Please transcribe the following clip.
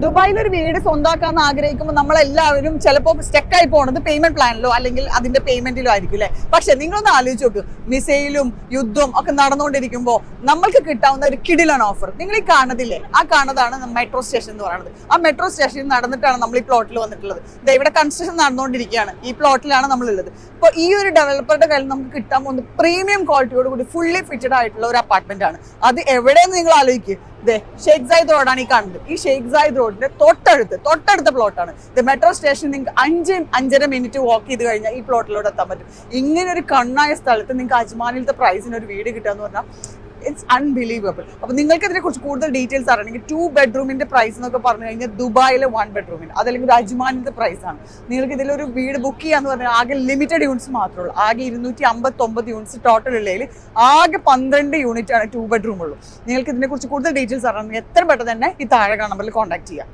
ദുബായിൽ ഒരു വീട് സ്വന്തമാക്കാന്ന് ആഗ്രഹിക്കുമ്പോൾ നമ്മളെല്ലാവരും ചിലപ്പോൾ സ്റ്റെക്കായി പോണത് പേയ്മെന്റ് പ്ലാനിലോ അല്ലെങ്കിൽ അതിന്റെ പേയ്മെന്റിലോ ആയിരിക്കും അല്ലെ. പക്ഷെ നിങ്ങളൊന്ന് ആലോചിച്ച് നോക്ക്, മിസൈലും യുദ്ധവും ഒക്കെ നടന്നുകൊണ്ടിരിക്കുമ്പോൾ നമ്മൾക്ക് കിട്ടാവുന്ന ഒരു കിടിലാണ് ഓഫർ. നിങ്ങൾ ഈ കാണുന്നില്ലേ, ആ കാണുന്നതാണ് മെട്രോ സ്റ്റേഷൻ എന്ന് പറയുന്നത്. ആ മെട്രോ സ്റ്റേഷനിൽ നടന്നിട്ടാണ് നമ്മൾ ഈ പ്ലോട്ടിൽ വന്നിട്ടുള്ളത്. ഇവിടെ കൺസ്ട്രക്ഷൻ നടന്നുകൊണ്ടിരിക്കുകയാണ്, ഈ പ്ലോട്ടിലാണ് നമ്മളുള്ളത്. അപ്പോൾ ഈ ഒരു ഡെവലപ്പറുടെ കയ്യിൽ നമുക്ക് കിട്ടാൻ പോകുന്നത് പ്രീമിയം ക്വാളിറ്റിയോട് കൂടി ഫുള്ളി ഫിറ്റഡ് ആയിട്ടുള്ള ഒരു അപ്പാർട്ട്മെന്റ് ആണ്. അത് എവിടെയെന്ന് നിങ്ങൾ ആലോചിക്കുക. ഷെയ്ഖ് സായിദ് റോഡാണ് ഈ കാണുന്നത്. ഈ ഷെയ്ഖ് സായിദ് റോഡിന്റെ തൊട്ടടുത്ത പ്ലോട്ടാണ് ഇത്. മെട്രോ സ്റ്റേഷൻ നിങ്ങൾക്ക് 5-5.5 മിനിറ്റ് വാക്ക് ചെയ്ത് കഴിഞ്ഞാൽ ഈ പ്ലോട്ടിലൂടെ എത്താൻ പറ്റും. ഇങ്ങനെ ഒരു കണ്ണായ സ്ഥലത്ത് നിങ്ങൾക്ക് അജ്മാനിലത്തെ പ്രൈസിന് ഒരു വീട് കിട്ടുക എന്ന് പറഞ്ഞാൽ ഇറ്റ്സ് അൺബിലീവബിൾ. അപ്പോൾ നിങ്ങൾക്ക് ഇതിനെ കുറിച്ച് കൂടുതൽ ഡീറ്റെയിൽസ് അറിയണമെങ്കിൽ 2 ബെഡ്റൂമിന്റെ പ്രൈസ് എന്നൊക്കെ പറഞ്ഞു കഴിഞ്ഞാൽ ദുബായിലെ 1 ബെഡ്റൂമിന്, അതല്ലെങ്കിൽ ഒരു അജ്മാനിന്റെ പ്രൈസ് ആണ്. നിങ്ങൾക്ക് ഇതിലൊരു വീട് ബുക്ക് ചെയ്യാന്ന് പറഞ്ഞാൽ ആകെ ലിമിറ്റഡ് യൂണിറ്റ്സ് മാത്രമേ ഉള്ളൂ. ആകെ 259 യൂണിറ്റ്സ് ടോട്ടൽ ഉള്ളതിൽ ആകെ 12 യൂണിറ്റ് ആണ് 2 ബെഡ്റൂം ഉള്ളൂ. നിങ്ങൾക്ക് ഇതിനെക്കുറിച്ച് കൂടുതൽ ഡീറ്റെയിൽസ് അറിയണമെങ്കിൽ എത്ര പെട്ടെന്ന് തന്നെ ഈ താഴെ നമ്പറിൽ കോൺടാക്ട് ചെയ്യാം.